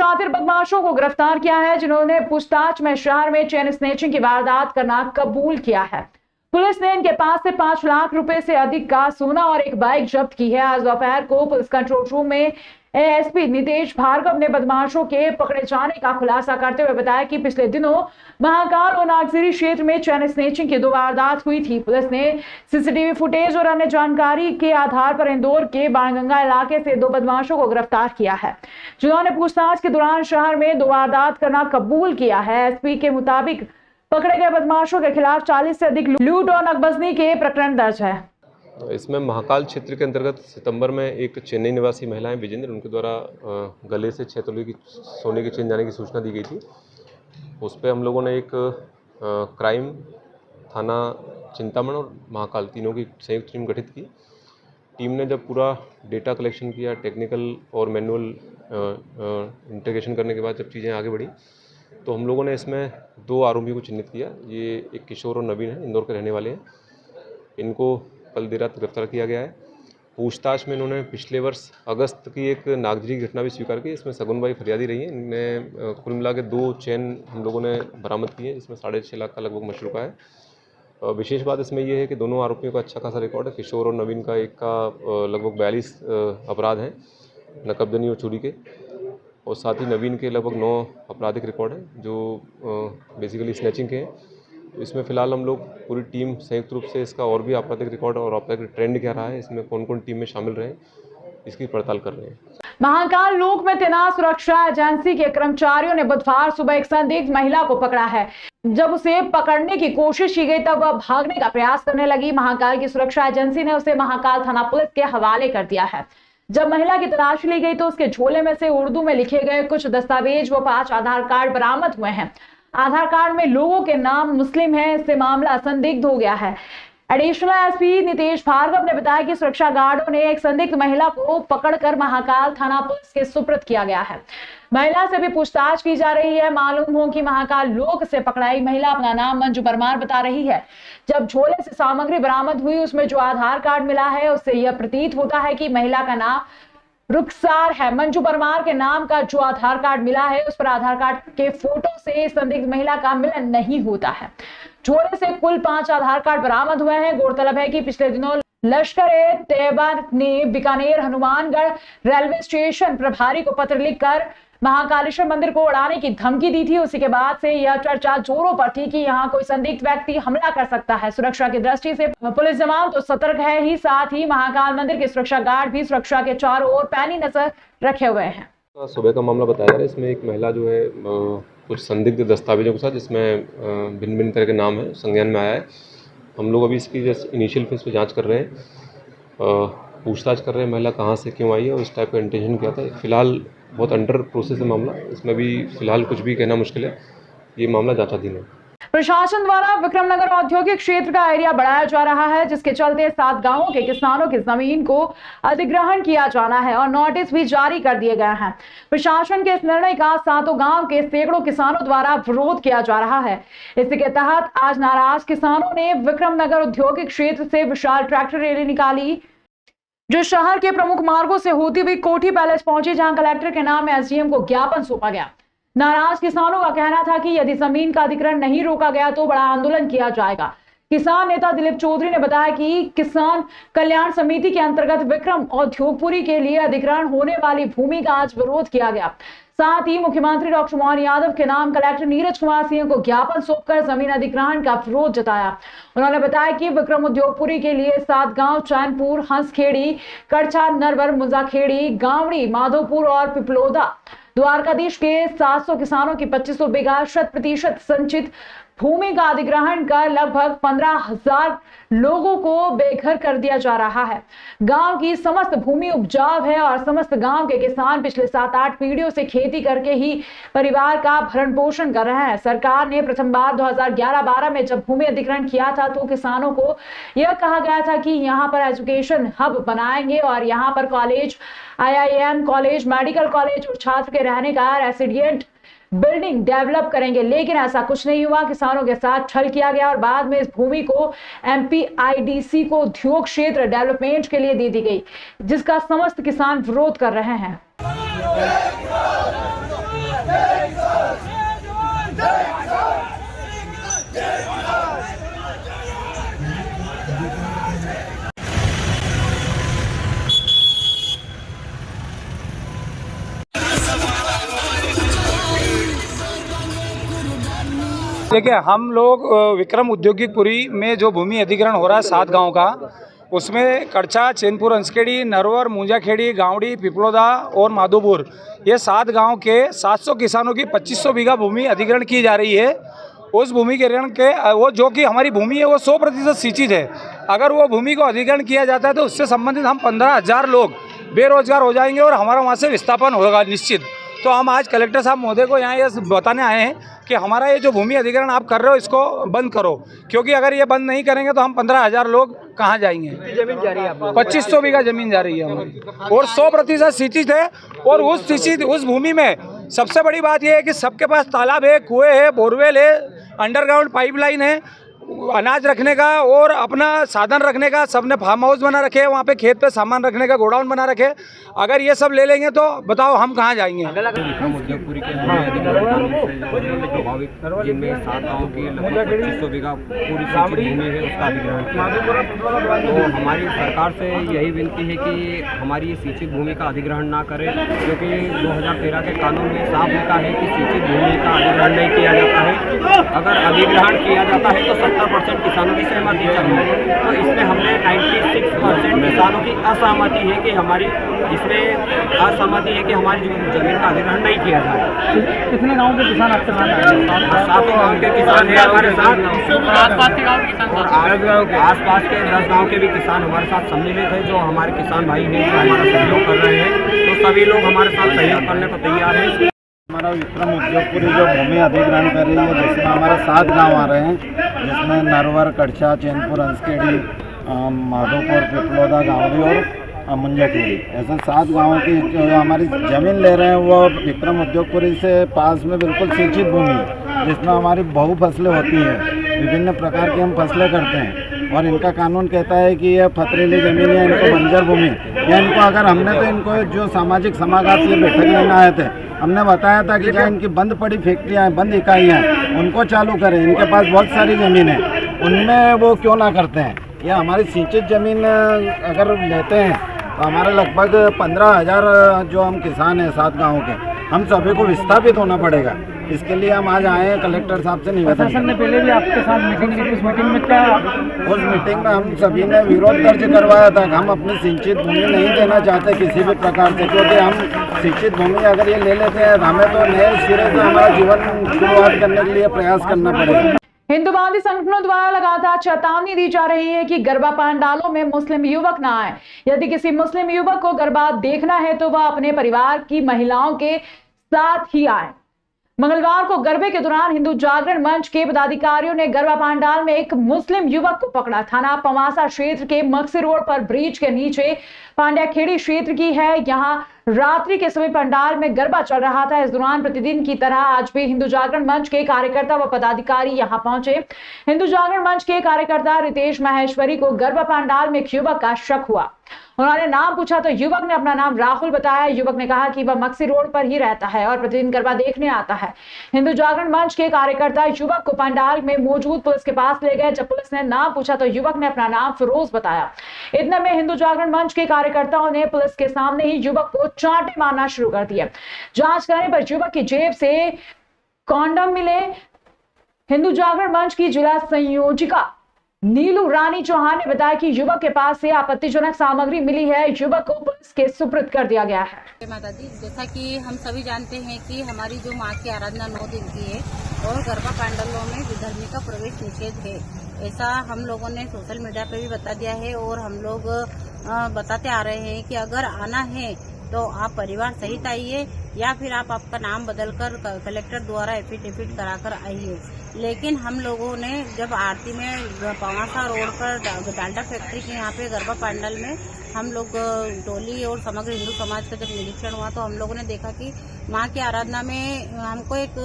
शातिर बदमाशों को गिरफ्तार किया है जिन्होंने पूछताछ में शहर में चेन स्नेचिंग की वारदात करना कबूल किया है। पुलिस ने इनके पास से 5 लाख रुपए से अधिक का सोना और एक बाइक जब्त की है। आज दोपहर को पुलिस कंट्रोल रूम में एएसपी नितेश भार्गव ने बदमाशों के पकड़े जाने का खुलासा करते हुए बताया कि पिछले दिनों महाकाल और नागजिरी क्षेत्र में चैन स्नेचिंग की 2 वारदात हुई थी। पुलिस ने सीसीटीवी फुटेज और अन्य जानकारी के आधार पर इंदौर के बाणगंगा इलाके से 2 बदमाशों को गिरफ्तार किया है जिन्होंने पूछताछ के दौरान शहर में 2 वारदात करना कबूल किया है। एसपी के मुताबिक पकड़े गए बदमाशों के खिलाफ 40 से अधिक लूट और नकबजनी के प्रकरण दर्ज है। इसमें महाकाल क्षेत्र के अंतर्गत सितंबर में एक चेन्नई निवासी महिला है विजेंद्र, उनके द्वारा गले से 6 तोले की सोने की चेन जाने की सूचना दी गई थी। उस पर हम लोगों ने एक क्राइम थाना चिंतामण और महाकाल तीनों की संयुक्त टीम गठित की। टीम ने जब पूरा डेटा कलेक्शन किया, टेक्निकल और मैनुअल इंटीग्रेशन करने के बाद जब चीज़ें आगे बढ़ी तो हम लोगों ने इसमें 2 आरोपियों को चिन्हित किया। ये एक किशोर और नवीन है, इंदौर के रहने वाले हैं। इनको कल देर रात गिरफ्तार किया गया है। पूछताछ में इन्होंने पिछले वर्ष अगस्त की एक नागजिरी घटना भी स्वीकार की। इसमें सगुनबाई फरियादी रही है। इनने कुल मिला के 2 चेन हम लोगों ने बरामद की है जिसमें 6.5 लाख का लगभग मशरूका है। विशेष बात इसमें यह है कि दोनों आरोपियों का अच्छा खासा रिकॉर्ड है। किशोर और नवीन का एक का लगभग 42 अपराध हैं नकबजनी और चोरी के, और साथ ही नवीन के लगभग 9 आपराधिक रिकॉर्ड हैं जो बेसिकली स्नैचिंग के हैं। तो इसमें फिलहाल हम लोग पूरी टीम संयुक्त रूप से इसका और भी आपराधिक रिकॉर्ड और आपराधिक ट्रेंड क्या रहा है, इसमें कौन कौन टीम में शामिल रहे, इसकी पड़ताल कर रहे हैं। महाकाल लोक में तैनात सुरक्षा एजेंसी के कर्मचारियों ने बुधवार सुबह एक संदिग्ध महिला को पकड़ा है। जब उसे पकड़ने की कोशिश की गई तब वह भागने का प्रयास करने लगी। महाकाल की सुरक्षा एजेंसी ने उसे महाकाल थाना पुलिस के हवाले कर दिया है। जब महिला की तलाश ली गई तो उसके झोले में से उर्दू में लिखे गए कुछ दस्तावेज व 5 आधार कार्ड बरामद हुए हैं। आधार कार्ड में लोगों के नाम मुस्लिम हैं। इससे मामला संदिग्ध हो गया है। एडिशनल एसपी नितेश भार्गव ने बताया कि सुरक्षा गार्डों ने एक संदिग्ध महिला को पकड़कर महाकाल थाना पुलिस के सुपुर्द किया गया है। महिला से भी पूछताछ की जा रही है। मालूम हो कि महाकाल लोक से पकड़ाई महिला अपना नाम मंजू परमार बता रही है। जब झोले से सामग्री बरामद हुई उसमें जो आधार कार्ड मिला है उससे यह प्रतीत होता है कि महिला का नाम रुखसार है। मंजू परमार के नाम का जो आधार कार्ड मिला है उस पर आधार कार्ड के फोटो से संदिग्ध महिला का मिलन नहीं होता है। झोले से कुल 5 आधार कार्ड बरामद हुए हैं। गौरतलब है कि पिछले दिनों लश्कर-ए-तैयबा ने बीकानेर हनुमानगढ़ रेलवे स्टेशन प्रभारी को पत्र लिखकर महाकालेश्वर मंदिर को उड़ाने की धमकी दी थी। उसी के बाद से यह चर्चा जोरों पर थी कि यहाँ कोई संदिग्ध व्यक्ति हमला कर सकता है। सुरक्षा की दृष्टि से पुलिस जवान तो सतर्क है ही, साथ ही महाकाल मंदिर के सुरक्षा गार्ड भी सुरक्षा के चारों ओर पैनी नजर रखे हुए हैं। सुबह का मामला बताया जा रहा है। इसमें एक महिला जो है कुछ संदिग्ध दस्तावेजों के साथ, जिसमें भिन्न भिन्न तरह के नाम है, संज्ञान में आया है। हम लोग अभी इसकी इनिशियल फेज पे जांच कर रहे हैं, पूछताछ कर रहे हैं महिला कहाँ से क्यों आई है और इस टाइप का इंटेंशन क्या था। फिलहाल बहुत अंडर प्रोसेस है मामला, इसमें भी फिलहाल कुछ भी कहना मुश्किल है। ये मामला जांचाधीन है। प्रशासन द्वारा विक्रमनगर औद्योगिक क्षेत्र का एरिया बढ़ाया जा रहा है जिसके चलते 7 गांवों के किसानों की जमीन को अधिग्रहण किया जाना है और नोटिस भी जारी कर दिए गए हैं। प्रशासन के इस निर्णय का 7 गांव के सैकड़ों किसानों द्वारा विरोध किया जा रहा है। इसी के तहत आज नाराज किसानों ने विक्रमनगर औद्योगिक क्षेत्र से विशाल ट्रैक्टर रैली निकाली जो शहर के प्रमुख मार्गों से होती हुई कोठी पैलेस पहुंची, जहां कलेक्टर के नाम एसडीएम को ज्ञापन सौंपा गया। नाराज किसानों का कहना था कि यदि जमीन का अधिग्रहण नहीं रोका गया तो बड़ा आंदोलन किया जाएगा। किसान नेता दिलीप चौधरी ने बताया कि किसान कल्याण समिति के अंतर्गत विक्रम औद्योगपुरी के लिए अधिग्रहण होने वाली भूमि का आज विरोध किया गया। साथ ही मुख्यमंत्री डॉक्टर मोहन यादव के नाम कलेक्टर नीरज कुमार सिंह को ज्ञापन सौंपकर जमीन अधिग्रहण का विरोध जताया। उन्होंने बताया कि विक्रम उद्योगपुरी के लिए 7 गांव चैनपुर, हंसखेड़ी, कड़छा, नरवर, मुजाखेड़ी, गांवड़ी, माधोपुर और पिपलोदा द्वारकाधीश के 700 किसानों की 2500 बीघा 100% संचित भूमि का अधिग्रहण कर लगभग 15,000 लोगों को बेघर कर दिया जा रहा है। गांव की समस्त भूमि उपजाऊ है और समस्त गांव के किसान पिछले 7-8 पीढ़ियों से खेती करके ही परिवार का भरण पोषण कर रहे हैं। सरकार ने प्रथम बार 2011-12 में जब भूमि अधिग्रहण किया था तो किसानों को यह कहा गया था कि यहाँ पर एजुकेशन हब बनाएंगे और यहाँ पर college, IIM college, medical college और छात्र के रहने का रेसिडेंट बिल्डिंग डेवलप करेंगे, लेकिन ऐसा कुछ नहीं हुआ। किसानों के साथ छल किया गया और बाद में इस भूमि को MPIDC को उद्योग क्षेत्र डेवलपमेंट के लिए दे दी गई, जिसका समस्त किसान विरोध कर रहे हैं। देखिए, हम लोग विक्रम औद्योगिकपुरी में जो भूमि अधिग्रहण हो रहा है 7 गांव का, उसमें कड़छा, चैनपुर, अंसखेड़ी, नरवर, मुंजाखेड़ी, गावड़ी, पिपलोदा और माधोपुर, ये 7 गांव के 700 किसानों की 2500 बीघा भूमि अधिग्रहण की जा रही है। उस भूमि के ऋण के वो जो कि हमारी भूमि है वो 100% सिंचित है। अगर वो भूमि को अधिग्रहण किया जाता है तो उससे संबंधित हम 15,000 लोग बेरोजगार हो जाएंगे और हमारा वहाँ से विस्थापन होगा निश्चित। तो हम आज कलेक्टर साहब महोदय को यहाँ ये बताने आए हैं कि हमारा ये जो भूमि अधिग्रहण आप कर रहे हो इसको बंद करो, क्योंकि अगर ये बंद नहीं करेंगे तो हम 15,000 लोग कहाँ जाएंगे। जमीन जा रही है 2500 बीघा जमीन जा रही है हमारी और 100% सिंचित है। और उस भूमि में सबसे बड़ी बात यह है कि सबके पास तालाब है, कुएँ है, बोरवेल है, अंडरग्राउंड पाइपलाइन है, अनाज रखने का और अपना साधन रखने का सबने फार्म हाउस बना रखे, वहाँ पे खेत पे सामान रखने का गोडाउन बना रखे। अगर ये सब ले लेंगे तो बताओ हम कहाँ जाएंगे। विक्रम औद्योगिकपुरी के प्रभावित जिनमें 7 गाँव की लगभग 2500 बीघा पूरी सिंचित भूमि है उसका अधिग्रहण किया। तो हमारी सरकार से यही विनती है कि हमारी सिंचित भूमि का अधिग्रहण ना करें, क्योंकि 2013 के कानून में साफ लिखा है कि सिंचित भूमि का अधिग्रहण नहीं किया जाता है। अगर अधिग्रहण किया जाता है तो 70% किसानों की सहमति चाहिए। तो इसमें हमने 96% किसानों की असहमति है कि हमारी इसमें असहमति है कि हमारी जमीन का अधिग्रहण नहीं किया जाए। कितने गाँव के किसान आपके साथ आए? 7 गाँव के किसान हैं हमारे साथ, और आसपास के 10 गाँव के भी किसान हमारे साथ सम्मिलित है, जो हमारे किसान भाई हैं, जो हमारा सहयोग कर रहे हैं। तो सभी लोग हमारे साथ सहयोग करने को तैयार हैं। हमारा विक्रम औद्योगिकपुरी जो भूमि अधिग्रहण कर रही है, जिसमें हमारे 7 गांव आ रहे हैं, जिसमें नरवर, कड़छा, चैनपुर, अंसखेड़ी, माधोपुर, पिपलोदा, गावड़ी और मुंजाखेड़ी, ऐसे 7 गांवों की जो हमारी ज़मीन ले रहे हैं वो विक्रम औद्योगिकपुरी से पास में बिल्कुल सिंचित भूमि है, जिसमें हमारी बहु फसलें होती हैं, विभिन्न प्रकार की हम फसलें करते हैं। और इनका कानून कहता है कि यह पथरीली ज़मीन या इनको बंजर भूमि या इनको अगर हमने तो इनको जो सामाजिक समागम से बैठक लेने आए थे, हमने बताया था कि क्या इनकी बंद पड़ी फैक्ट्रियाँ हैं, बंद इकाइयाँ हैं, उनको चालू करें। इनके पास बहुत सारी ज़मीन है, उनमें वो क्यों ना करते हैं। ये हमारी सिंचित ज़मीन अगर लेते हैं तो हमारे लगभग 15,000 जो हम किसान हैं 7 गाँव के, हम सभी को विस्थापित होना पड़ेगा। इसके लिए हम आज आए हैं कलेक्टर साहब से निवेदन। प्रशासन ने पहले भी आपके साथ मीटिंग की, उस मीटिंग में क्या? उस मीटिंग में हम सभी ने विरोध दर्ज करवाया था कि हम अपनी सिंचित भूमि नहीं देना चाहते किसी भी प्रकार से, क्योंकि हम सिंचित भूमि अगर ये ले लेते हैं हमें तो नए सिरे से हमारा जीवन शुरुआत करने के लिए प्रयास करना पड़ेगा। हिंदुवादी संगठनों द्वारा लगातार चेतावनी दी जा रही है कि गरबा पंडालों में मुस्लिम युवक न आए। यदि किसी मुस्लिम युवक को गरबा देखना है तो वह अपने परिवार की महिलाओं के साथ ही आए। मंगलवार को गरबे के दौरान हिंदू जागरण मंच के पदाधिकारियों ने गरबा पंडाल में एक मुस्लिम युवक को पकड़ा। थाना पवासा क्षेत्र के मक्सी रोड पर ब्रिज के नीचे पांड्याखेड़ी क्षेत्र की है। यहाँ रात्रि के समय पंडाल में गरबा चल रहा था। इस दौरान प्रतिदिन की तरह आज भी हिंदू जागरण मंच के कार्यकर्ता व पदाधिकारी यहां पहुंचे। हिंदू जागरण मंच के कार्यकर्ता रितेश माहेश्वरी को गरबा पंडाल में एक युवक का शक हुआ। उन्होंने नाम पूछा तो युवक ने अपना नाम राहुल बताया। युवक ने कहा कि वह मक्सी रोड पर ही रहता है और प्रतिदिन गरबा देखने आता है। हिंदू जागरण मंच के कार्यकर्ता युवक को पंडाल में मौजूद पुलिस के पास ले गए। जब पुलिस ने नाम पूछा तो युवक ने अपना नाम फिरोज बताया। इतने में हिंदू जागरण मंच के कार्यकर्ताओं ने पुलिस के सामने ही युवक को चांटे मारना शुरू कर दिया। जांच करने पर युवक की जेब से कॉन्डम मिले। हिंदू जागरण मंच की जिला संयोजिका नीलू रानी चौहान ने बताया कि युवक के पास से आपत्तिजनक सामग्री मिली है। युवक को पुलिस के सुपुर्द कर दिया गया है। माता दी, जैसा कि हम सभी जानते हैं कि हमारी जो माँ की आराधना 9 दिन की है और गरबा पंडालों में विधर्मी का प्रवेश निषेध है। ऐसा हम लोगों ने सोशल मीडिया पे भी बता दिया है और हम लोग बताते आ रहे हैं कि अगर आना है तो आप परिवार सहित आइए या फिर आप आपका नाम बदलकर कलेक्टर द्वारा एफिडेविट कराकर आइए। लेकिन हम लोगों ने जब आरती में पवासा रोड पर डाल्डा फैक्ट्री के यहाँ पे गरबा पंडाल में हम लोग टोली और समग्र हिंदू समाज का जब निरीक्षण हुआ तो हम लोगों ने देखा कि माँ की आराधना में हमको एक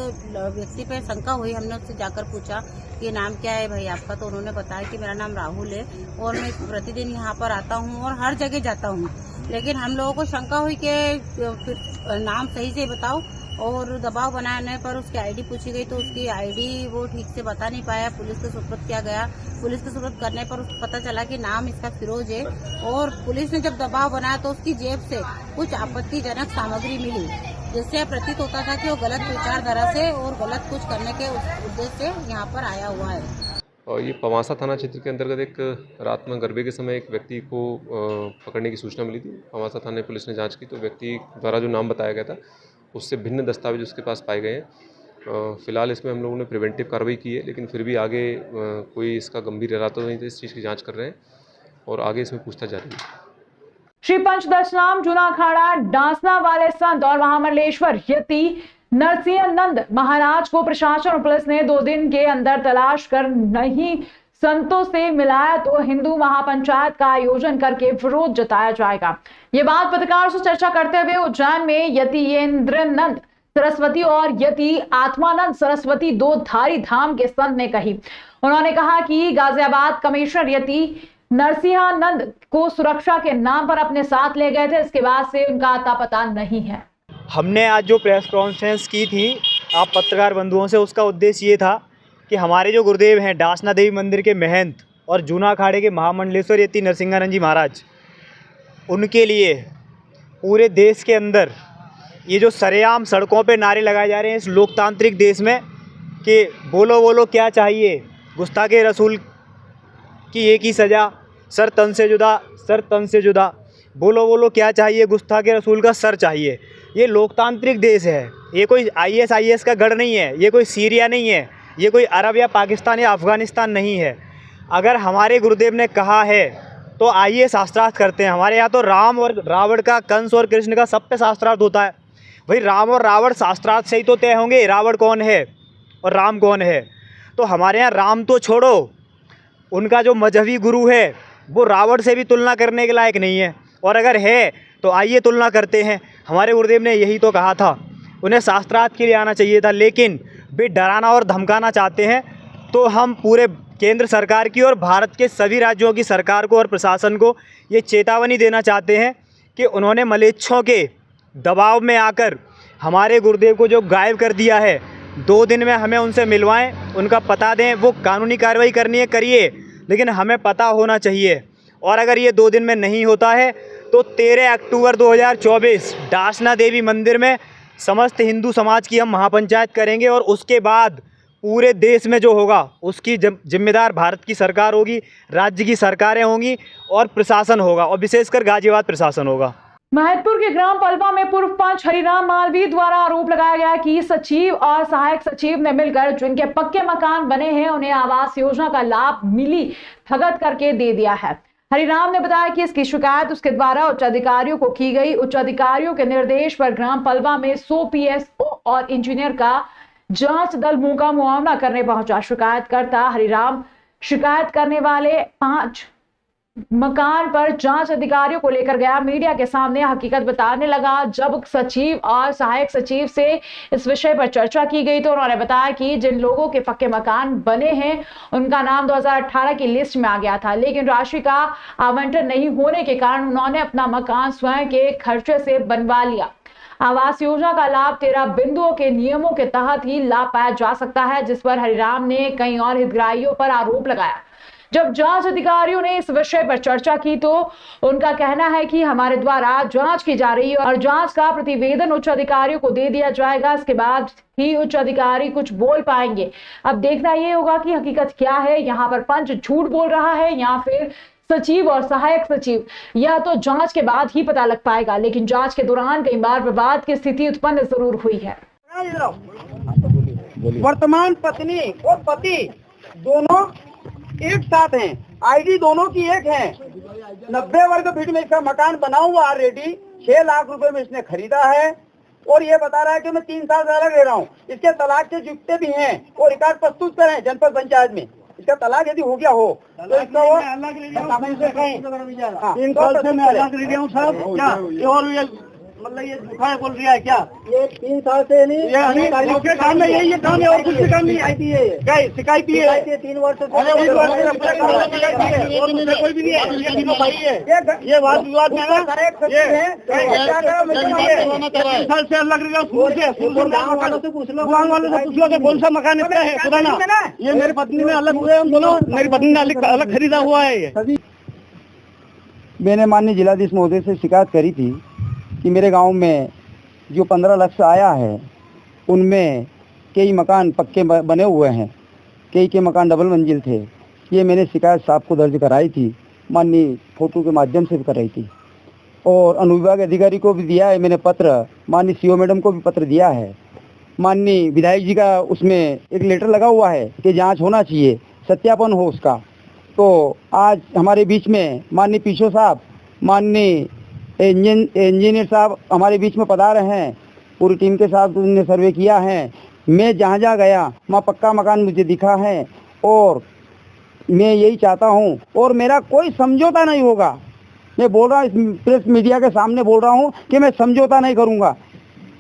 व्यक्ति पे शंका हुई। हमने उससे जाकर पूछा कि नाम क्या है भाई आपका, तो उन्होंने बताया कि मेरा नाम राहुल है और मैं प्रतिदिन यहाँ पर आता हूँ और हर जगह जाता हूँ। लेकिन हम लोगों को शंका हुई कि फिर नाम सही से बताओ और दबाव बनाने पर उसकी आईडी पूछी गई तो उसकी आईडी वो ठीक से बता नहीं पाया। पुलिस को सुपुर्द किया गया। पुलिस को सुपुर्द करने पर उसको पता चला कि नाम इसका फिरोज है और पुलिस ने जब दबाव बनाया तो उसकी जेब से कुछ आपत्तिजनक सामग्री मिली, जिससे प्रतीत होता था कि वो गलत विचारधारा से और गलत कुछ करने के उद्देश्य से यहाँ पर आया हुआ है। और ये पवासा थाना क्षेत्र के अंतर्गत एक रात में गरबे के समय एक व्यक्ति को पकड़ने की सूचना मिली थी। पवासा थाने पुलिस ने जांच की तो व्यक्ति द्वारा जो नाम बताया गया था उससे भिन्न दस्तावेज उसके पास पाए गए हैं। फिलहाल इसमें हम लोगों ने प्रिवेंटिव कार्रवाई की है, लेकिन फिर भी आगे कोई इसका गंभीर इरादा तो नहीं था, इस चीज़ की जाँच कर रहे हैं और आगे इसमें पूछताछ जारी है। श्री पंचदशनाम जूना अखाड़ा डांसना वाले संत और महामंडलेश्वर यति नरसिंह नंद महाराज को प्रशासन और पुलिस ने 2 दिन के अंदर तलाश कर नहीं संतों से मिलाया तो हिंदू महापंचायत का आयोजन करके विरोध जताया जाएगा। ये बात पत्रकारों से चर्चा करते हुए उज्जैन में यतीन्द्रनंद सरस्वती और यति आत्मानंद सरस्वती 2 धारी धाम के संत ने कही। उन्होंने कहा कि गाजियाबाद कमिश्नर यति नरसिंहानंद को सुरक्षा के नाम पर अपने साथ ले गए थे, इसके बाद से उनका अता पता नहीं है। हमने आज जो प्रेस कॉन्फ्रेंस की थी आप पत्रकार बंधुओं से, उसका उद्देश्य ये था कि हमारे जो गुरुदेव हैं डासना देवी मंदिर के महंत और जूना अखाड़े के महामंडलेश्वर यति नरसिंहानंद जी महाराज, उनके लिए पूरे देश के अंदर ये जो सरेआम सड़कों पे नारे लगाए जा रहे हैं इस लोकतांत्रिक देश में कि बोलो बोलो क्या चाहिए, गुस्ताखे रसूल की एक ही सज़ा, सर तन से जुदा, सर तन से जुदा, बोलो बोलो क्या चाहिए, गुस्ताखे रसूल का सर चाहिए। ये लोकतांत्रिक देश है, ये कोई IS का गढ़ नहीं है, ये कोई सीरिया नहीं है, ये कोई अरब या पाकिस्तान या अफ़गानिस्तान नहीं है। अगर हमारे गुरुदेव ने कहा है तो आइए शास्त्रार्थ करते हैं। हमारे यहाँ तो राम और रावण का, कंस और कृष्ण का सब पे शास्त्रार्थ होता है। भाई राम और रावण शास्त्रार्थ से ही तो तय होंगे रावण कौन है और राम कौन है। तो हमारे यहाँ राम तो छोड़ो, उनका जो मजहबी गुरु है वो रावण से भी तुलना करने के लायक नहीं है, और अगर है तो आइए तुलना करते हैं। हमारे गुरुदेव ने यही तो कहा था, उन्हें शास्त्रार्थ के लिए आना चाहिए था, लेकिन वे डराना और धमकाना चाहते हैं। तो हम पूरे केंद्र सरकार की और भारत के सभी राज्यों की सरकार को और प्रशासन को ये चेतावनी देना चाहते हैं कि उन्होंने मलेच्छों के दबाव में आकर हमारे गुरुदेव को जो गायब कर दिया है, 2 दिन में हमें उनसे मिलवाएं, उनका पता दें। वो कानूनी कार्रवाई करनी है करिए, लेकिन हमें पता होना चाहिए। और अगर ये 2 दिन में नहीं होता है तो 13 अक्टूबर 2024 डासना देवी मंदिर में समस्त हिंदू समाज की हम महापंचायत करेंगे, और उसके बाद पूरे देश में जो होगा उसकी जिम्मेदार भारत की सरकार होगी, राज्य की सरकारें होंगी और प्रशासन होगा, और विशेषकर गाजियाबाद प्रशासन होगा। महतपुर के ग्राम पलवा में पूर्व पंच हरिराम मालवीय द्वारा आरोप लगाया गया कि सचिव और सहायक सचिव ने मिलकर जिनके पक्के मकान बने हैं उन्हें आवास योजना का लाभ मिली भगत करके दे दिया है। हरिराम ने बताया कि इसकी शिकायत उसके द्वारा उच्च अधिकारियों को की गई। उच्च अधिकारियों के निर्देश पर ग्राम पलवा में 100 PSO और इंजीनियर का जांच दल मुंह का मुआयना करने पहुंचा। शिकायतकर्ता हरिराम शिकायत करने वाले 5 मकान पर जांच अधिकारियों को लेकर गया। मीडिया के सामने हकीकत बताने लगा। जब सचिव और सहायक सचिव से इस विषय पर चर्चा की गई तो उन्होंने बताया कि जिन लोगों के पक्के मकान बने हैं उनका नाम 2018 की लिस्ट में आ गया था, लेकिन राशि का आवंटन नहीं होने के कारण उन्होंने अपना मकान स्वयं के खर्चे से बनवा लिया। आवास योजना का लाभ 13 बिंदुओं के नियमों के तहत ही लाभ पाया जा सकता है, जिस पर हरिराम ने कई और हितग्राहियों पर आरोप लगाया। जब जांच अधिकारियों ने इस विषय पर चर्चा की तो उनका कहना है कि हमारे द्वारा जांच की जा रही है और जांच का प्रतिवेदन उच्च अधिकारियों को दे दिया जाएगा, इसके बाद ही उच्च अधिकारी कुछ बोल पाएंगे। अब देखना ये होगा कि हकीकत क्या है, यहाँ पर पंच झूठ बोल रहा है या फिर सचिव और सहायक सचिव, या तो जांच के बाद ही पता लग पाएगा। लेकिन जांच के दौरान कई बार विवाद की स्थिति उत्पन्न जरूर हुई है। वर्तमान पत्नी और पति दोनों एक साथ हैं, आईडी दोनों की एक है। 90 वर्ग फीट में इसका मकान बना हुआ ऑलरेडी 6 लाख रुपए में इसने खरीदा है, और ये बता रहा है कि मैं 3 साल से अलग रह रहा हूँ। इसके तलाक के जुगते भी हैं और रिकॉर्ड प्रस्तुत करें जनपद पंचायत में। इसका तलाक यदि हो गया हो तो इसका वो 3 साल से मैं अलग रह रहा हूँ साहब, क्या और मतलब ये झूठा बोल रहा है क्या? ये 3 साल से नहीं, ये काम में यही काम है और कुछ काम नहीं। आई थी शिकायत 3 वर्ष से कोई भी नहीं है, ये वाद विवाद में ना से लग रही वालों से पूछ लो कौन सा मकान इतना है पुराना। ये मेरी पत्नी ने अलग हुए, हम दोनों मेरी पत्नी ने अलग खरीदा हुआ है ये। मैंने माननीय जिलाधीश महोदय से शिकायत करी थी कि मेरे गांव में जो 15 लाख से आया है उनमें कई मकान पक्के बने हुए हैं, कई के मकान डबल मंजिल थे। ये मैंने शिकायत साहब को दर्ज कराई थी, माननीय फोटो के माध्यम से भी कराई थी और अनुविभाग अधिकारी को भी दिया है मैंने पत्र, माननीय सीओ मैडम को भी पत्र दिया है। माननीय विधायक जी का उसमें एक लेटर लगा हुआ है कि जांच होना चाहिए, सत्यापन हो उसका। तो आज हमारे बीच में माननीय पीछो साहब, माननीय इंजीनियर साहब हमारे बीच में पधारे हैं, पूरी टीम के साथ उन्होंने सर्वे किया है। मैं जहाँ जहाँ गया वहाँ पक्का मकान मुझे दिखा है और मैं यही चाहता हूँ और मेरा कोई समझौता नहीं होगा। मैं बोल रहा हूँ, प्रेस मीडिया के सामने बोल रहा हूँ कि मैं समझौता नहीं करूँगा,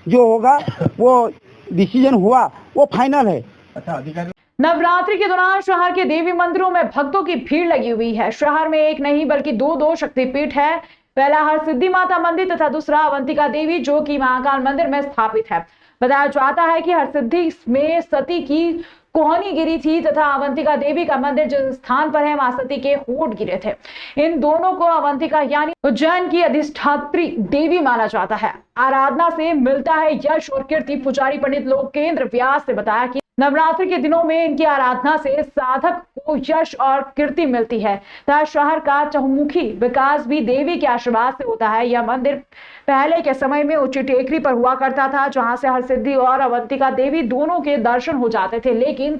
जो होगा वो डिसीजन हुआ वो फाइनल है। अच्छा, अधिकारी नवरात्रि के दौरान शहर के देवी मंदिरों में भक्तों की भीड़ लगी हुई है। शहर में एक नहीं बल्कि दो शक्तिपीठ है। पहला हरसिद्धि माता मंदिर तथा दूसरा अवंतिका देवी जो कि महाकाल मंदिर में स्थापित है। बताया जाता है कि हरसिद्धि में सती की कोहनी गिरी थी तथा अवंतिका देवी का मंदिर जिस स्थान पर है वहां सती के होठ गिरे थे। इन दोनों को अवंतिका यानी उज्जैन की अधिष्ठात्री देवी माना जाता है। आराधना से मिलता है यश और कीर्ति। पुजारी पंडित लोकेंद्र व्यास ने बताया कि नवरात्रि के दिनों में इनकी आराधना से साधक को यश और कीर्ति मिलती है तथा शहर का चहुमुखी विकास भी देवी के आशीर्वाद से होता है। यह मंदिर पहले के समय में ऊंची टेकरी पर हुआ करता था जहां से हरसिद्धि और अवंतिका देवी दोनों के दर्शन हो जाते थे, लेकिन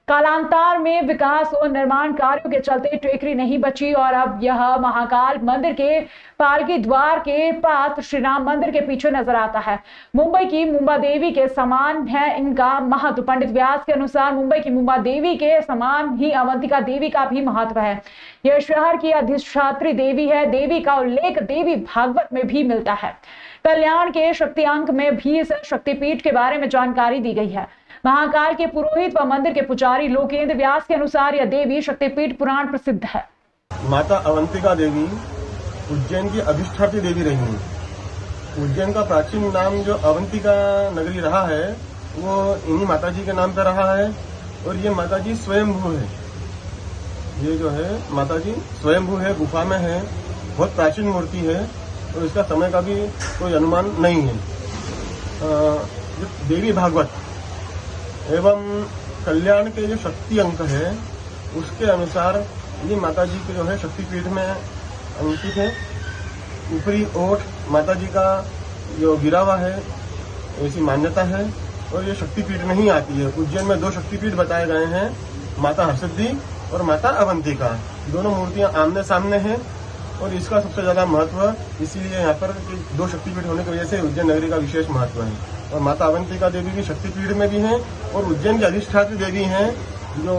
कालांतर में विकास और निर्माण कार्यों के चलते टेकरी नहीं बची और अब यह महाकाल मंदिर के पालकी द्वार के पास श्री राम मंदिर के पीछे नजर आता है। मुंबई की मुंबा देवी के समान है इनका महत्व। पंडित व्यास के अनुसार मुंबई की मुंबा देवी के समान ही अवंतिका देवी का भी महत्व है। यह शहर की अधिष्ठात्री देवी है। देवी का उल्लेख देवी भागवत में भी मिलता है। कल्याण के शक्ति अंक में भी इस शक्तिपीठ के बारे में जानकारी दी गई है। महाकाल के पुरोहित व मंदिर के पुजारी लोकेंद्र व्यास के अनुसार यह देवी शक्तिपीठ पुराण प्रसिद्ध है। माता अवंतिका देवी उज्जैन की अधिष्ठात्री देवी रही। उज्जैन का प्राचीन नाम जो अवंतिका नगरी रहा है वो इन्हीं माता जी के नाम पर रहा है और ये माता जी स्वयंभू है। ये जो है माता जी स्वयंभू है, गुफा में है, बहुत प्राचीन मूर्ति है और इसका समय का भी कोई अनुमान नहीं है। देवी भागवत एवं कल्याण के जो शक्ति अंक है उसके अनुसार ये माता जी के जो है शक्तिपीठ में अंकित है। ऊपरी ओठ माता जी का जो गिरा हुआ है ऐसी मान्यता है और ये शक्तिपीठ में ही आती है। उज्जैन में 2 शक्तिपीठ बताए गए हैं, माता हरसिद्धि और माता अवंतिका। दोनों मूर्तियां आमने सामने हैं और इसका सबसे ज्यादा महत्व इसीलिए यहाँ पर 2 शक्तिपीठ होने की वजह से उज्जैन नगरी का विशेष महत्व है। और माता अवंतिका देवी भी शक्तिपीठ में भी हैं और उज्जैन की अधिष्ठात्री देवी हैं जो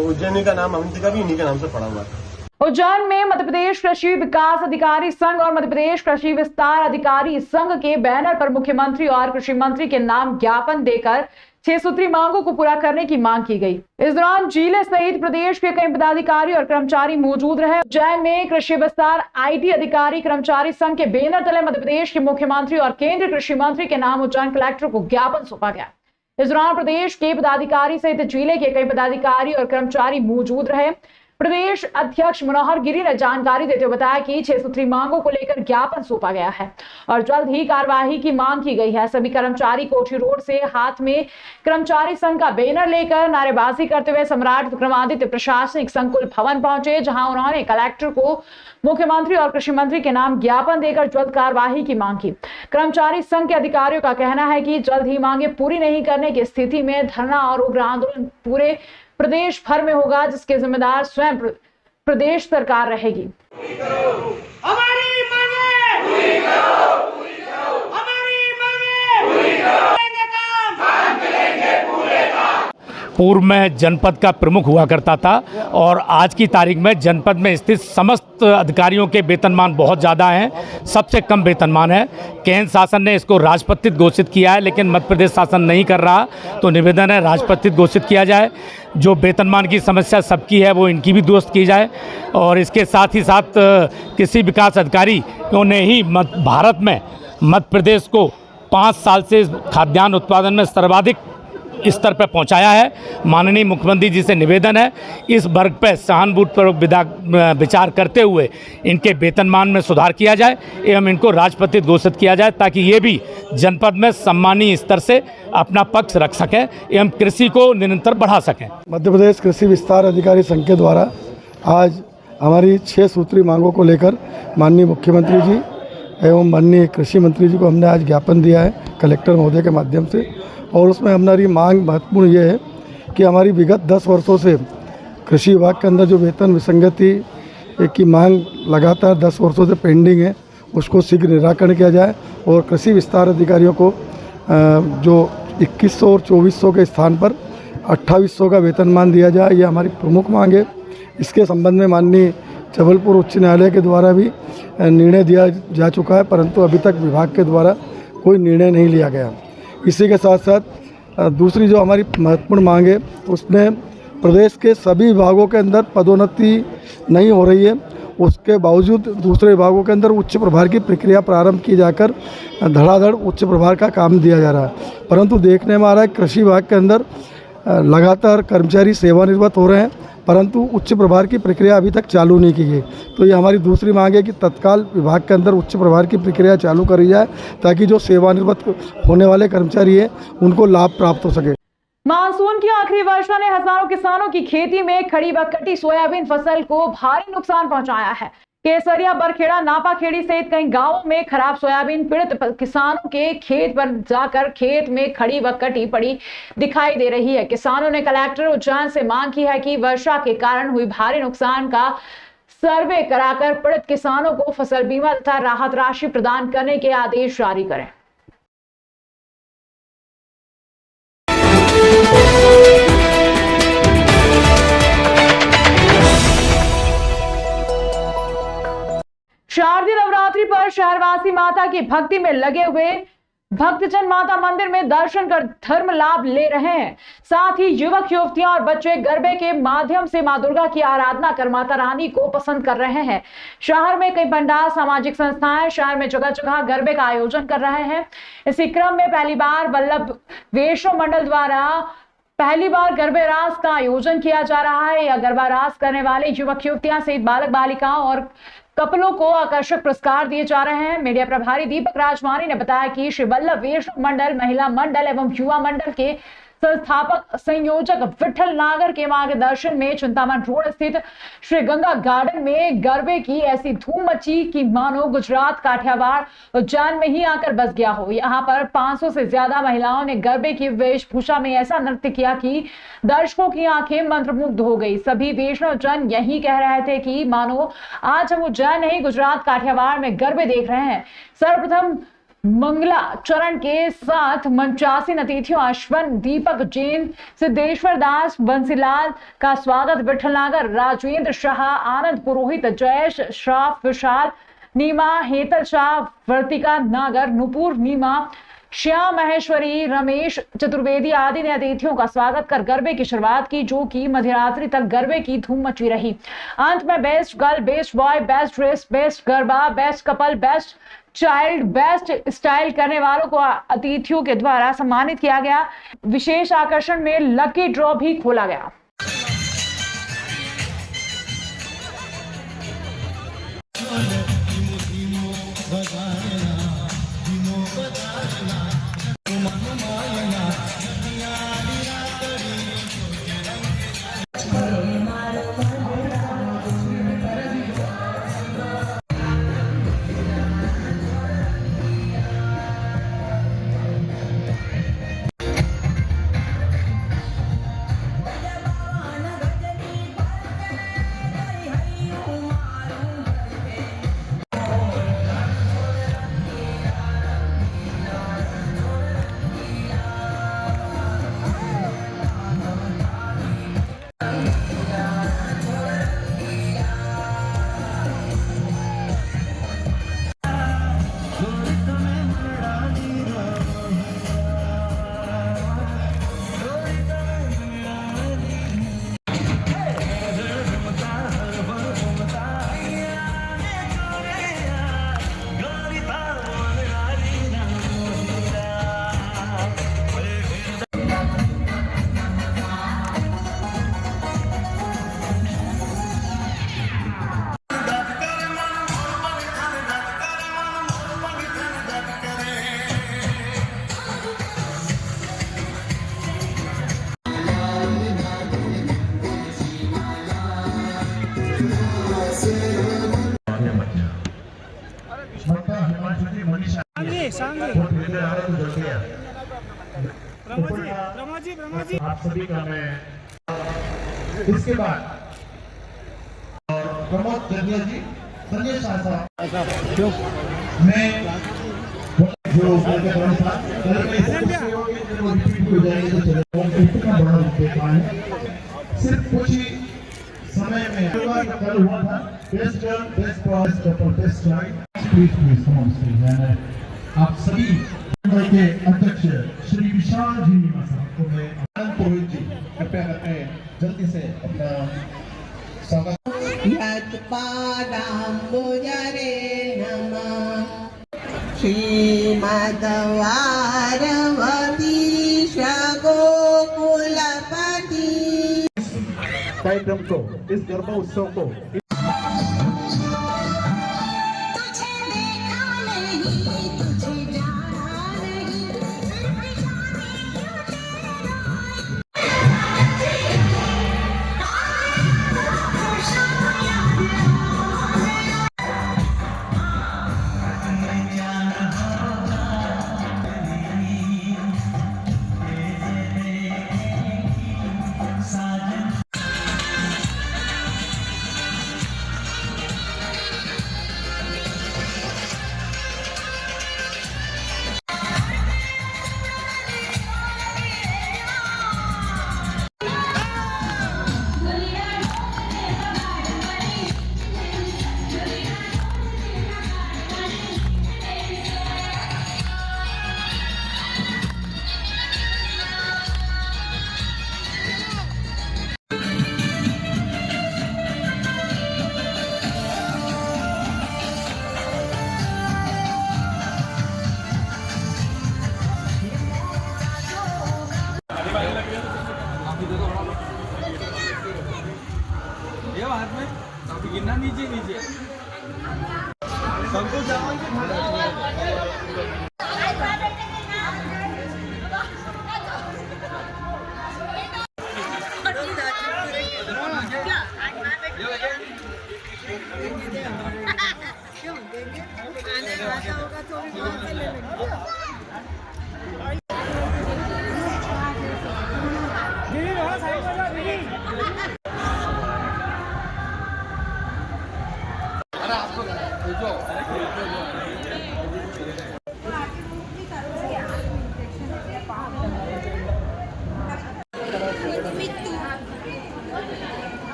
उज्जैनी का नाम अवंतिका भी इन्हीं के नाम से पड़ा हुआ था। उज्जैन में मध्य प्रदेश कृषि विकास अधिकारी संघ और मध्य प्रदेश कृषि विस्तार अधिकारी संघ के बैनर पर मुख्यमंत्री और कृषि मंत्री के नाम ज्ञापन देकर 6 सूत्री मांगों को पूरा करने की मांग की गई। इस दौरान जिले सहित प्रदेश के कई पदाधिकारी और कर्मचारी मौजूद रहे। उज्जैन में कृषि विस्तार आईटी अधिकारी कर्मचारी संघ के बैनर तले मध्य प्रदेश के मुख्यमंत्री और केंद्रीय कृषि मंत्री के नाम उज्जैन कलेक्टर को ज्ञापन सौंपा गया। इस दौरान प्रदेश के पदाधिकारी सहित जिले के कई पदाधिकारी और कर्मचारी मौजूद रहे। प्रदेश अध्यक्ष मनोहर गिरी ने जानकारी देते हुए बताया कि 6 सूत्री मांगों को लेकर ज्ञापन सौंपा गया है और जल्द ही कार्यवाही की मांग की गई है। सभी कर्मचारी कोठी रोड से हाथ में कर्मचारी संघ का बैनर लेकर नारेबाजी करते हुए सम्राट विक्रमादित्य प्रशासनिक संकुल भवन पहुंचे, जहां उन्होंने कलेक्टर को मुख्यमंत्री और कृषि मंत्री के नाम ज्ञापन देकर जल्द कार्यवाही की मांग की। कर्मचारी संघ के अधिकारियों का कहना है कि जल्द ही मांगे पूरी नहीं करने की स्थिति में धरना और उग्र आंदोलन पूरे प्रदेश भर में होगा, जिसके जिम्मेदार स्वयं प्रदेश सरकार रहेगी। हमारी मांगे पूरी करो, हमारी मांगे पूरी करो, काम मिलेंगे पूरे काम। पूर्व में जनपद का प्रमुख हुआ करता था और आज की तारीख में जनपद में स्थित समस्त अधिकारियों के वेतनमान बहुत ज़्यादा हैं, सबसे कम वेतनमान है। केंद्र शासन ने इसको राजपत्रित घोषित किया है, लेकिन मध्य प्रदेश शासन नहीं कर रहा, तो निवेदन है राजपत्रित घोषित किया जाए। जो वेतनमान की समस्या सबकी है वो इनकी भी दुरुस्त की जाए और इसके साथ ही साथ कृषि विकास अधिकारी ने ही भारत में मध्य प्रदेश को 5 साल से खाद्यान्न उत्पादन में सर्वाधिक स्तर पर पहुंचाया है। माननीय मुख्यमंत्री जी से निवेदन है इस वर्ग पर सहानुभूतिपूर्वक विचार करते हुए इनके वेतनमान में सुधार किया जाए एवं इनको राजपत्रित घोषित किया जाए, ताकि ये भी जनपद में सम्मानीय स्तर से अपना पक्ष रख सकें एवं कृषि को निरंतर बढ़ा सकें। मध्य प्रदेश कृषि विस्तार अधिकारी संघ के द्वारा आज हमारी 6 सूत्री मांगों को लेकर माननीय मुख्यमंत्री जी एवं माननीय कृषि मंत्री जी को हमने आज ज्ञापन दिया है कलेक्टर महोदय के माध्यम से। और उसमें हमारी मांग महत्वपूर्ण ये है कि हमारी विगत 10 वर्षों से कृषि विभाग के अंदर जो वेतन विसंगति की मांग लगातार 10 वर्षों से पेंडिंग है, उसको शीघ्र निराकरण किया जाए और कृषि विस्तार अधिकारियों को जो 2100 और 2400 के स्थान पर 2800 का वेतनमान दिया जाए, ये हमारी प्रमुख मांग है। इसके संबंध में माननीय जबलपुर उच्च न्यायालय के द्वारा भी निर्णय दिया जा चुका है, परंतु अभी तक विभाग के द्वारा कोई निर्णय नहीं लिया गया। इसी के साथ साथ दूसरी जो हमारी महत्वपूर्ण मांग है, उसमें प्रदेश के सभी विभागों के अंदर पदोन्नति नहीं हो रही है, उसके बावजूद दूसरे विभागों के अंदर उच्च प्रभार की प्रक्रिया प्रारंभ की जाकर धड़ाधड़ उच्च प्रभार का काम दिया जा रहा है। परंतु देखने में आ रहा है कृषि विभाग के अंदर लगातार कर्मचारी सेवानिवृत्त हो रहे हैं, परंतु उच्च प्रभार की प्रक्रिया अभी तक चालू नहीं की गई। तो ये हमारी दूसरी मांग है कि तत्काल विभाग के अंदर उच्च प्रभार की प्रक्रिया चालू करी जाए, ताकि जो सेवानिवृत्त होने वाले कर्मचारी हैं उनको लाभ प्राप्त हो सके। मानसून की आखिरी वर्षा ने हजारों किसानों की खेती में खड़ी व कटी सोयाबीन फसल को भारी नुकसान पहुंचाया है। केसरिया, बरखेड़ा, नापाखेड़ी सहित कई गांवों में खराब सोयाबीन पीड़ित किसानों के खेत पर जाकर खेत में खड़ी व कटी पड़ी दिखाई दे रही है। किसानों ने कलेक्टर उज्जैन से मांग की है कि वर्षा के कारण हुई भारी नुकसान का सर्वे कराकर पीड़ित किसानों को फसल बीमा तथा राहत राशि प्रदान करने के आदेश जारी करें। शारदीय नवरात्रि पर शहरवासी माता की भक्ति में लगे हुए भक्तजन माता मंदिर में दर्शन कर धर्म लाभ ले रहे हैं। साथ ही युवक युवतियां और बच्चे गरबे के माध्यम से मां दुर्गा की आराधना कर माता रानी को पसंद कर रहे हैं। शहर में कई पंडाल, सामाजिक संस्थाएं शहर में जगह जगह गरबे का आयोजन कर रहे हैं। इसी क्रम में पहली बार वल्लभ वैष्णव मंडल द्वारा पहली बार गरबे रास का आयोजन किया जा रहा है। यह गरबा रास करने वाले युवक युवतियां सहित बालक बालिकाओं और कपलों को आकर्षक पुरस्कार दिए जा रहे हैं। मीडिया प्रभारी दीपक राजवानी ने बताया कि श्री वल्लभ वैष्णव मंडल, महिला मंडल एवं युवा मंडल के संस्थापक संयोजक विठल नागर के मार्गदर्शन में चिंतामन रोड स्थित श्री गंगा गार्डन में गरबे की ऐसी धूम मची कि मानो गुजरात, काठियावाड़, उज्जैन में ही आकर बस गया हो। यहाँ पर 500 से ज्यादा महिलाओं ने गरबे की वेशभूषा में ऐसा नृत्य किया कि दर्शकों की आंखें मंत्रमुग्ध हो गई। सभी वैष्णव जन यही कह रहे थे कि मानो आज हम उज्जैन नहीं, गुजरात, काठियावाड़ में गरबे देख रहे हैं। सर्वप्रथम मंगला चरण के साथ मंचासीन अतिथियों अश्वन, दीपक जैन, सिद्धेश्वर दास, बंसीलाल का स्वागत विठल नागर, राजेंद्र शाह, आनंद पुरोहित, जयेश श्राफ, विशाल नीमा, हेतल शाह, वर्तिका नागर, नुपुर नीमा, श्याम महेश्वरी, रमेश चतुर्वेदी आदि ने अतिथियों का स्वागत कर गरबे की शुरुआत की, जो कि मध्यरात्रि तक गरबे की धूम मची रही। अंत में best girl, best boy, best dress, best garba, best couple, best child, best style करने वालों को अतिथियों के द्वारा सम्मानित किया गया। विशेष आकर्षण में लकी ड्रॉ भी खोला गया। आप सभी का मैं इसके बाद प्रमोद जरिया जी संजय शाह मैं जो सिर्फ कुछ ही समय में कल हुआ था बेस्ट गर्ल बेस्ट बॉयज का प्रोटेस्ट आप सभी के अध्यक्ष श्री विशाल जी को मैं आनंद पुरोहित जी कृपया करते हैं जल्दी से अपना स्वागत। कार्यक्रम को इस गरबा उत्सव को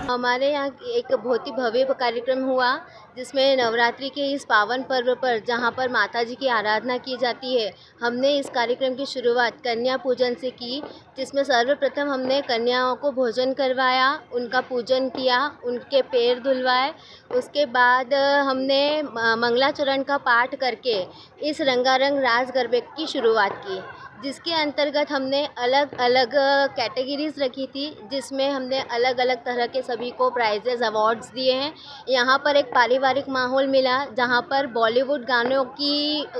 हमारे यहाँ एक बहुत ही भव्य कार्यक्रम हुआ जिसमें नवरात्रि के इस पावन पर्व पर जहाँ पर माता जी की आराधना की जाती है, हमने इस कार्यक्रम की शुरुआत कन्या पूजन से की, जिसमें सर्वप्रथम हमने कन्याओं को भोजन करवाया, उनका पूजन किया, उनके पैर धुलवाए। उसके बाद हमने मंगलाचरण का पाठ करके इस रंगारंग रास गरबे की शुरुआत की, जिसके अंतर्गत हमने अलग अलग कैटेगरीज रखी थी, जिसमें हमने अलग अलग तरह के सभी को प्राइजेज़ अवार्ड्स दिए हैं। यहाँ पर एक पारिवारिक माहौल मिला जहाँ पर बॉलीवुड गानों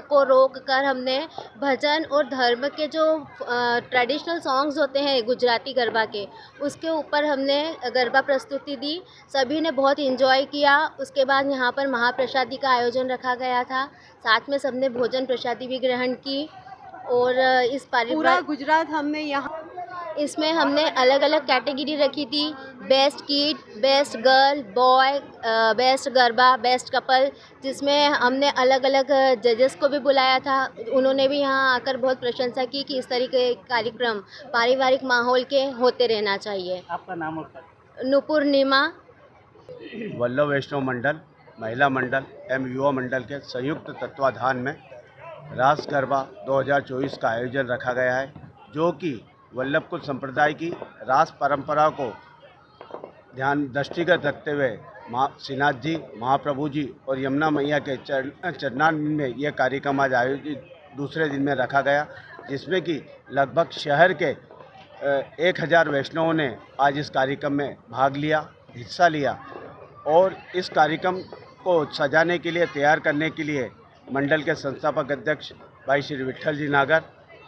को रोक कर हमने भजन और धर्म के जो ट्रेडिशनल सॉन्ग्स होते हैं गुजराती गरबा के, उसके ऊपर हमने गरबा प्रस्तुति दी। सभी ने बहुत इन्जॉय किया। उसके बाद यहाँ पर महाप्रसादी का आयोजन रखा गया था, साथ में सबने भोजन प्रसादी भी ग्रहण की। और इस पूरा गुजरात हमने यहाँ इसमें हमने अलग अलग कैटेगरी रखी थी, best kid, best girl, boy, best garba, best couple, जिसमें हमने अलग अलग जजेस को भी बुलाया था। उन्होंने भी यहाँ आकर बहुत प्रशंसा की कि इस तरीके के कार्यक्रम पारिवारिक माहौल के होते रहना चाहिए। आपका नाम और नुपूर्णिमा। वल्लभ वैष्णव मंडल, महिला मंडल एवं युवा मंडल के संयुक्त तत्वाधान में रास गरबा 2024 का आयोजन रखा गया है, जो कि वल्लभ कुल संप्रदाय की रास परंपरा को दृष्टिगत रखते हुए श्रीनाथ जी, महाप्रभु जी और यमुना मैया के चरणार्विंद में यह कार्यक्रम आज आयोजित दूसरे दिन में रखा गया, जिसमें कि लगभग शहर के 1000 वैष्णवों ने आज इस कार्यक्रम में भाग लिया, हिस्सा लिया। और इस कार्यक्रम को सजाने के लिए, तैयार करने के लिए मंडल के संस्थापक अध्यक्ष भाई श्री विट्ठल जी नागर,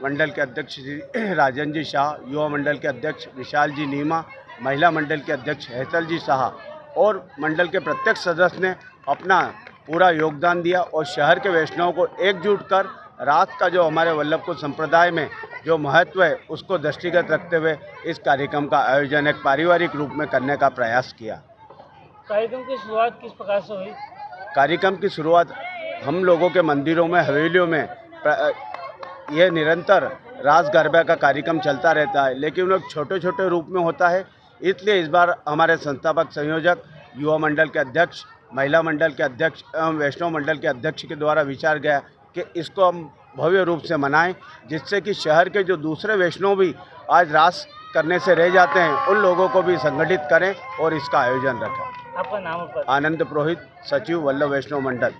मंडल के अध्यक्ष श्री राजन जी शाह, युवा मंडल के अध्यक्ष विशाल जी नीमा, महिला मंडल के अध्यक्ष हेतल जी शाह और मंडल के प्रत्येक सदस्य ने अपना पूरा योगदान दिया और शहर के वैष्णवों को एकजुट कर रात का जो हमारे वल्लभकुल संप्रदाय में जो महत्व है उसको दृष्टिगत रखते हुए इस कार्यक्रम का आयोजन एक पारिवारिक रूप में करने का प्रयास किया। कार्यक्रम की शुरुआत किस प्रकार से हुई? कार्यक्रम की शुरुआत हम लोगों के मंदिरों में, हवेलियों में यह निरंतर रास गरबा का कार्यक्रम चलता रहता है, लेकिन वो छोटे छोटे रूप में होता है। इसलिए इस बार हमारे संस्थापक संयोजक, युवा मंडल के अध्यक्ष, महिला मंडल के अध्यक्ष एवं वैष्णव मंडल के अध्यक्ष के द्वारा विचार गया कि इसको हम भव्य रूप से मनाएं, जिससे कि शहर के जो दूसरे वैष्णव भी आज रास करने से रह जाते हैं उन लोगों को भी संगठित करें और इसका आयोजन रखें। आपका नाम? आनंद पुरोहित, सचिव वल्लभ वैष्णव मंडल।